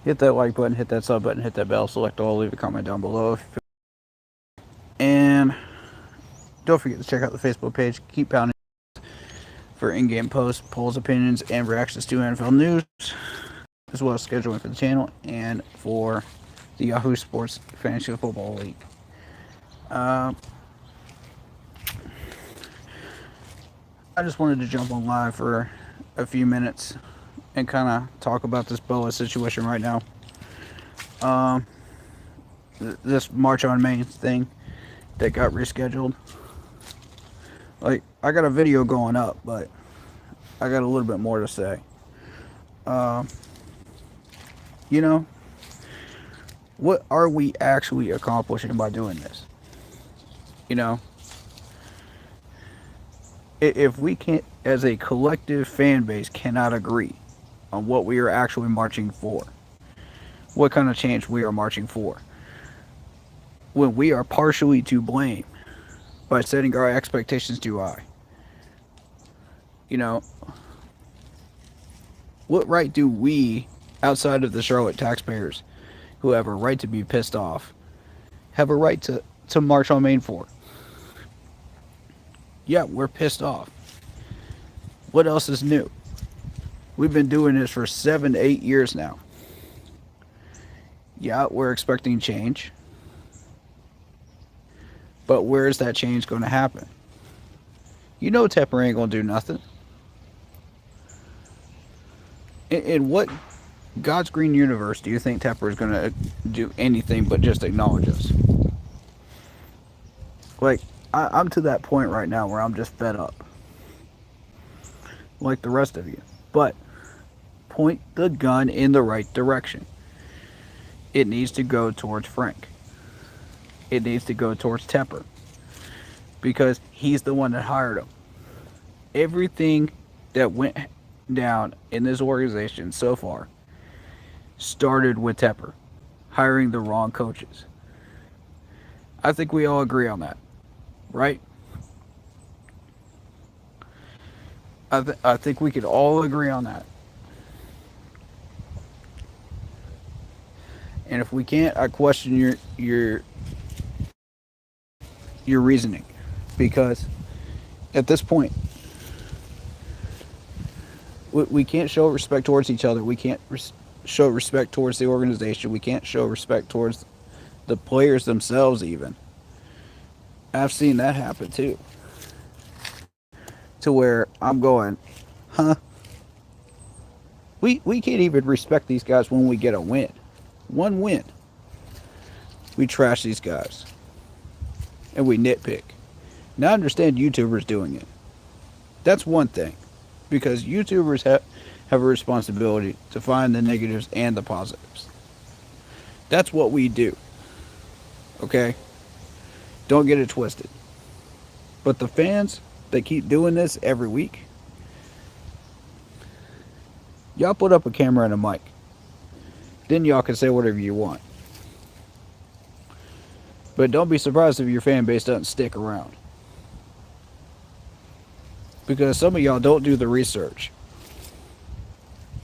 Hit that like button, hit that sub button, hit that bell, select all, leave a comment down below. And don't forget to check out the Facebook page. Keep pounding for in-game posts, polls, opinions, and reactions to NFL news, as well as scheduling for the channel and for the Yahoo Sports Fantasy Football League. Uh, I just wanted to jump on live for a few minutes and kind of talk about this BOA situation right now. Um, this March on Main thing that got rescheduled. Like, I got a video going up, but I got a little bit more to say. Uh, you know, what are we actually accomplishing by doing this? You know, if we can't, as a collective fan base, cannot agree on what we are actually marching for, what kind of change we are marching for, when we are partially to blame by setting our expectations too high. You know, what right do we, outside of the Charlotte taxpayers, who have a right to be pissed off, have a right to march on Main for? Yeah, we're pissed off. What else is new? We've been doing this for 7, 8 years now. Yeah, we're expecting change. But where is that change going to happen? You know Tepper ain't going to do nothing. In what God's green universe do you think Tepper is going to do anything but just acknowledge us? Like, I'm to that point right now where I'm just fed up. Like the rest of you. But point the gun in the right direction. It needs to go towards Frank. It needs to go towards Tepper. Because he's the one that hired him. Everything that went down in this organization so far started with Tepper hiring the wrong coaches. I think we all agree on that, right? I think we could all agree on that. And if we can't, I question your reasoning, because at this point we can't show respect towards each other. We can't show respect towards the organization. We can't show respect towards the players themselves even. I've seen that happen too. To where I'm going, huh? We can't even respect these guys when we get a win. One win. We trash these guys. And we nitpick. Now I understand YouTubers doing it. That's one thing. Because YouTubers have a responsibility to find the negatives and the positives. That's what we do. Okay? Don't get it twisted. But the fans that keep doing this every week, y'all put up a camera and a mic. Then y'all can say whatever you want. But don't be surprised if your fan base doesn't stick around. Because some of y'all don't do the research.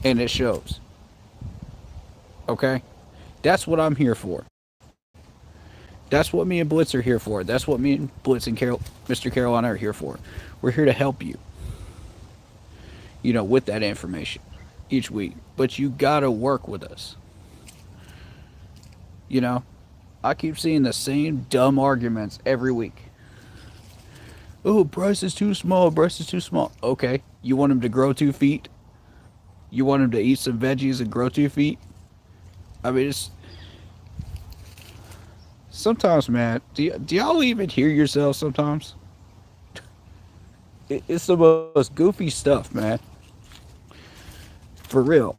And it shows. Okay? That's what I'm here for. That's what me and Blitz are here for. That's what me and Blitz and Mr. Carolina are here for. We're here to help you. You know, with that information each week. But you gotta work with us. You know? I keep seeing the same dumb arguments every week. Oh, Bryce is too small. Bryce is too small. Okay. You want him to grow 2 feet? You want him to eat some veggies and grow 2 feet? I mean, it's... Sometimes, man, do y'all even hear yourselves sometimes? It's the most goofy stuff, man. For real.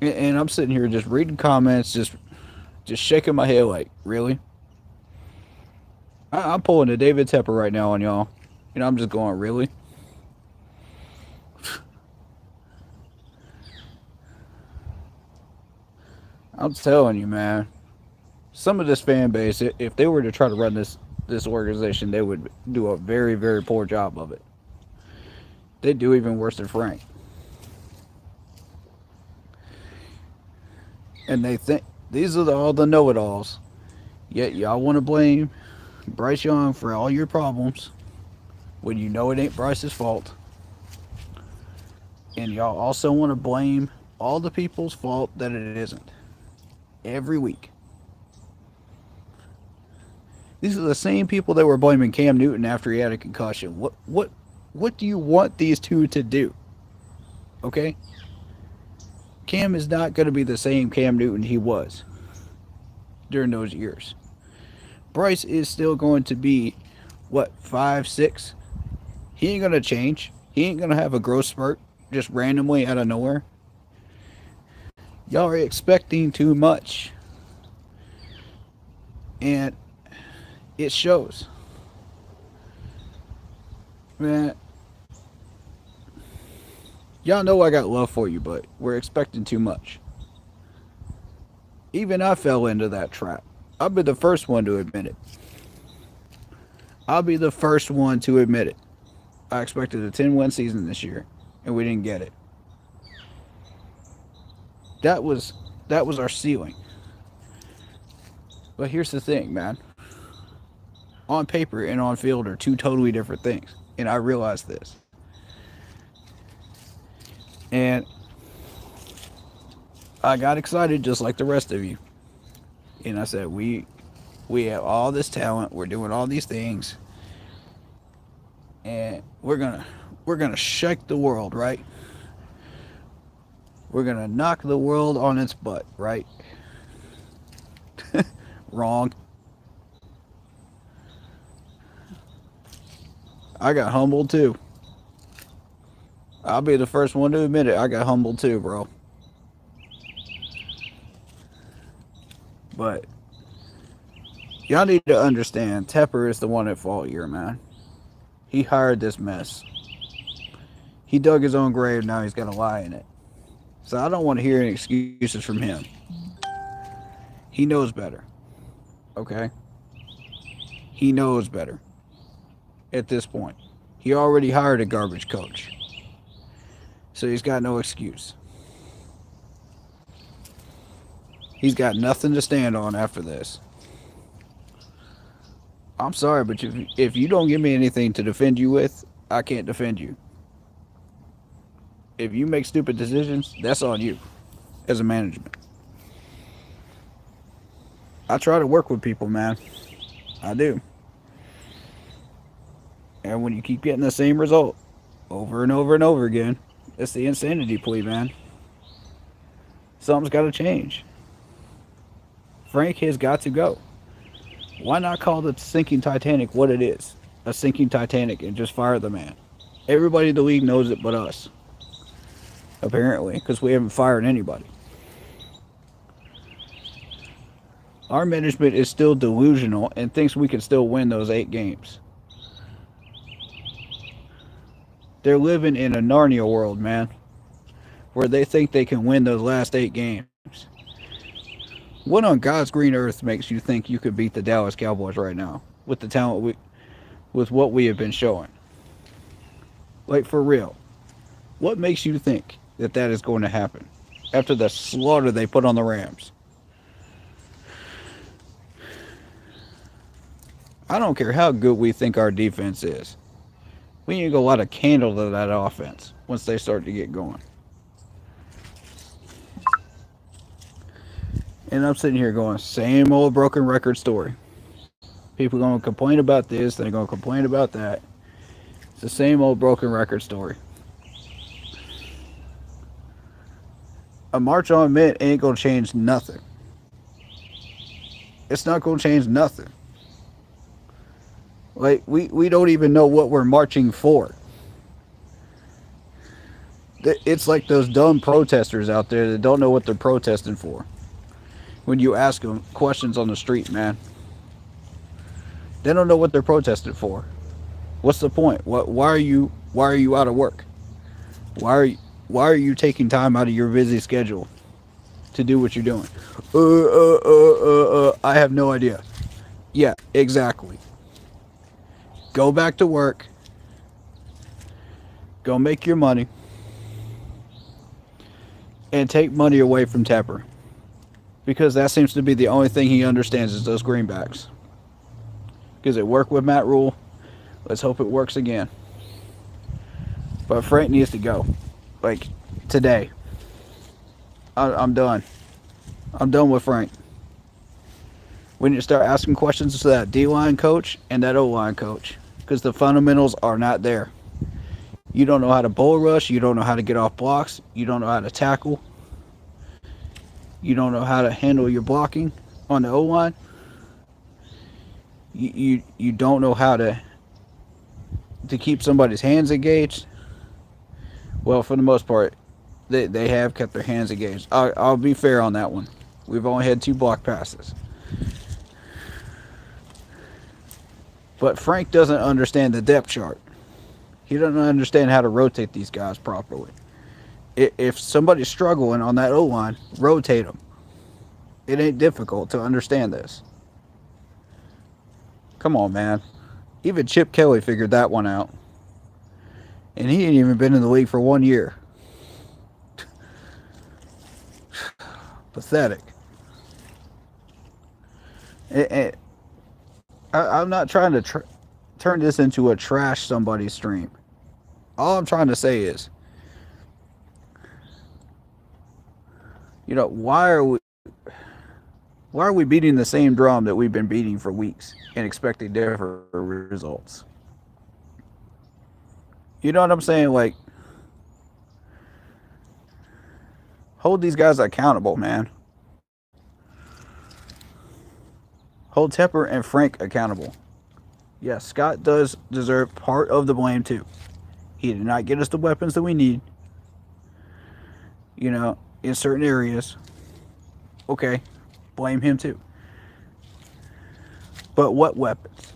And I'm sitting here just reading comments, just shaking my head like, really? I'm pulling a David Tepper right now on y'all. You know, I'm just going, really? I'm telling you, man. Some of this fan base, if they were to try to run this organization, they would do a very, very poor job of it. They'd do even worse than Frank. And they think these are all the know-it-alls. Yet y'all want to blame Bryce Young for all your problems when you know it ain't Bryce's fault. And y'all also want to blame all the people's fault that it isn't. Every week. These are the same people that were blaming Cam Newton after he had a concussion. What do you want these two to do? Okay? Cam is not going to be the same Cam Newton he was during those years. Bryce is still going to be, what, 5'6"? He ain't going to change. He ain't going to have a growth spurt just randomly out of nowhere. Y'all are expecting too much. And it shows. Man, y'all know I got love for you, but we're expecting too much. Even I fell into that trap. I'll be the first one to admit it. I'll be the first one to admit it. I expected a 10-win season this year, and we didn't get it. That was our ceiling. But here's the thing, man. On paper and on field are two totally different things, and I realize this. And I got excited just like the rest of you. And I said, we have all this talent, we're doing all these things, and we're gonna shake the world, right? We're gonna knock the world on its butt, right? Wrong. I got humbled too. I'll be the first one to admit it. I got humbled too, bro. But y'all need to understand, Tepper is the one at fault here, man. He hired this mess. He dug his own grave, now he's got to lie in it. So I don't want to hear any excuses from him. He knows better. Okay? He knows better. At this point. He already hired a garbage coach. So he's got no excuse. He's got nothing to stand on after this. I'm sorry, but if you don't give me anything to defend you with, I can't defend you. If you make stupid decisions, that's on you as a management. I try to work with people, man. I do. And when you keep getting the same result over and over and over again, it's the insanity plea, man. Something's got to change. Frank has got to go. Why not call the sinking Titanic what it is? A sinking Titanic, and just fire the man. Everybody in the league knows it but us. Apparently, because we haven't fired anybody. Our management is still delusional and thinks we can still win those 8 games. They're living in a Narnia world, man, where they think they can win those last 8 games. What on God's green earth makes you think you could beat the Dallas Cowboys right now with the talent with what we have been showing? Like, for real. What makes you think that is going to happen after the slaughter they put on the Rams? I don't care how good we think our defense is. We ain't gonna light a candle to that offense once they start to get going. And I'm sitting here going, same old broken record story. People are going to complain about this, they're going to complain about that. It's the same old broken record story. A march on mint ain't going to change nothing. It's not going to change nothing. Like, we don't even know what we're marching for. It's like those dumb protesters out there that don't know what they're protesting for. When you ask them questions on the street, man. They don't know what they're protesting for. What's the point? Why are you out of work? Why are you taking time out of your busy schedule to do what you're doing? I have no idea. Yeah, exactly. Go back to work. Go make your money. And take money away from Tepper. because that seems to be the only thing he understands is those greenbacks. Because it worked with Matt Rule. Let's hope it works again. But Frank needs to go. Like, today. I'm done. I'm done with Frank. We need to start asking questions to that D-line coach and that O-line coach. Because the fundamentals are not there. You don't know how to bull rush. You don't know how to get off blocks. You don't know how to tackle. You don't know how to handle your blocking on the O-line. You don't know how to keep somebody's hands engaged. Well, for the most part, they have kept their hands engaged. I'll be fair on that one. We've only had 2 block passes. But Frank doesn't understand the depth chart. He doesn't understand how to rotate these guys properly. If somebody's struggling on that O-line, rotate them. It ain't difficult to understand this. Come on, man. Even Chip Kelly figured that one out. And he ain't even been in the league for 1 year. Pathetic. I'm not trying to turn this into a trash somebody stream. All I'm trying to say is, why are we beating the same drum that we've been beating for weeks and expecting different results? You know what I'm saying? Like, hold these guys accountable, man. Hold Tepper and Frank accountable. Yes, Scott does deserve part of the blame too. He did not get us the weapons that we need. In certain areas. Okay, blame him too. But what weapons?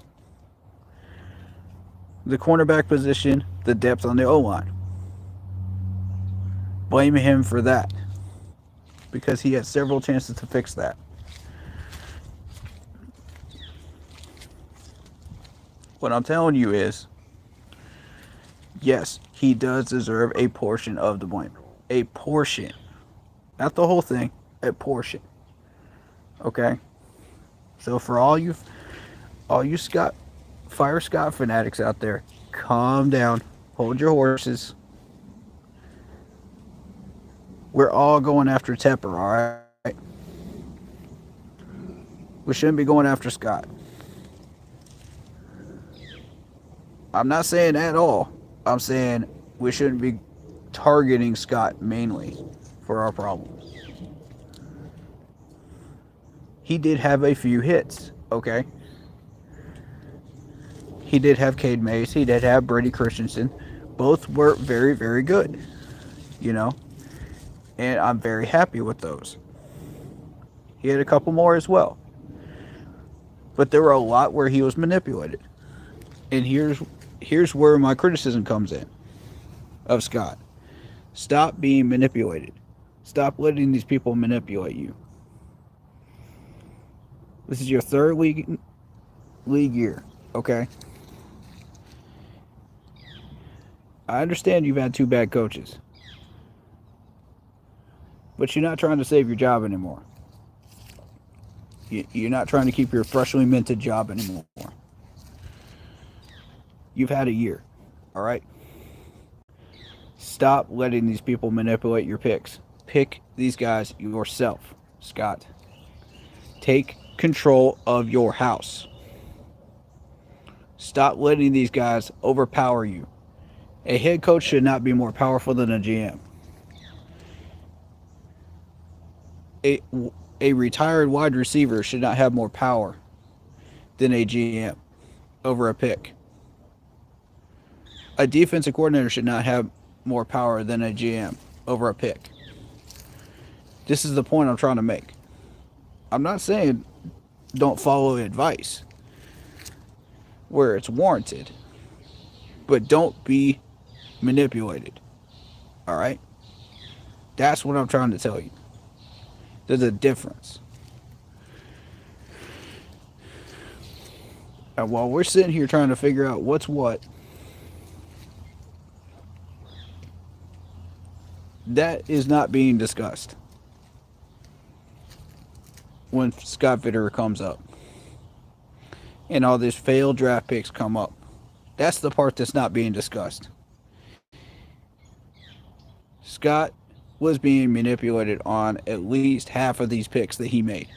The cornerback position, the depth on the O-line. Blame him for that. Because he had several chances to fix that. What I'm telling you is, yes, he does deserve a portion of the blame. A portion. Not the whole thing. A portion. Okay? So for all you Fire Scott fanatics out there, calm down. Hold your horses. We're all going after Tepper, alright? We shouldn't be going after Scott. I'm not saying at all. I'm saying we shouldn't be targeting Scott mainly for our problems. He did have a few hits, okay? He did have Cade Mays. He did have Brady Christensen. Both were very, very good, And I'm very happy with those. He had a couple more as well. But there were a lot where he was manipulated. And here's where my criticism comes in of Scott. Stop being manipulated. Stop letting these people manipulate you. This is your 3rd league year, okay? I understand you've had 2 bad coaches. But you're not trying to save your job anymore. You're not trying to keep your freshly minted job anymore. You've had a year, all right? Stop letting these people manipulate your picks. Pick these guys yourself, Scott. Take control of your house. Stop letting these guys overpower you. A head coach should not be more powerful than a GM. A retired wide receiver should not have more power than a GM over a pick. A defensive coordinator should not have more power than a GM over a pick. This is the point I'm trying to make. I'm not saying don't follow advice where it's warranted, but don't be manipulated. All right? That's what I'm trying to tell you. There's a difference. And while we're sitting here trying to figure out what's what, that is not being discussed. when Scott Fitterer comes up and all these failed draft picks come up. That's the part that's not being discussed. Scott was being manipulated on at least half of these picks that he made.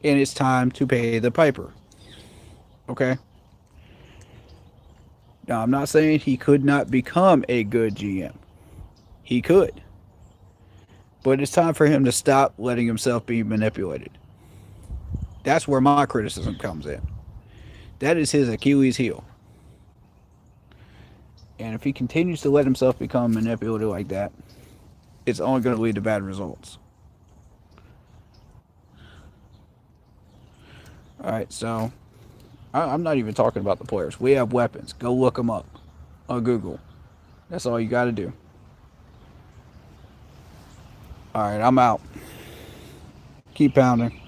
And it's time to pay the piper. Okay? Now, I'm not saying he could not become a good GM. He could. But it's time for him to stop letting himself be manipulated. That's where my criticism comes in. That is his Achilles heel. And if he continues to let himself become manipulated like that, it's only going to lead to bad results. All right, so I'm not even talking about the players. We have weapons. Go look them up on Google. That's all you got to do. All right, I'm out. Keep pounding.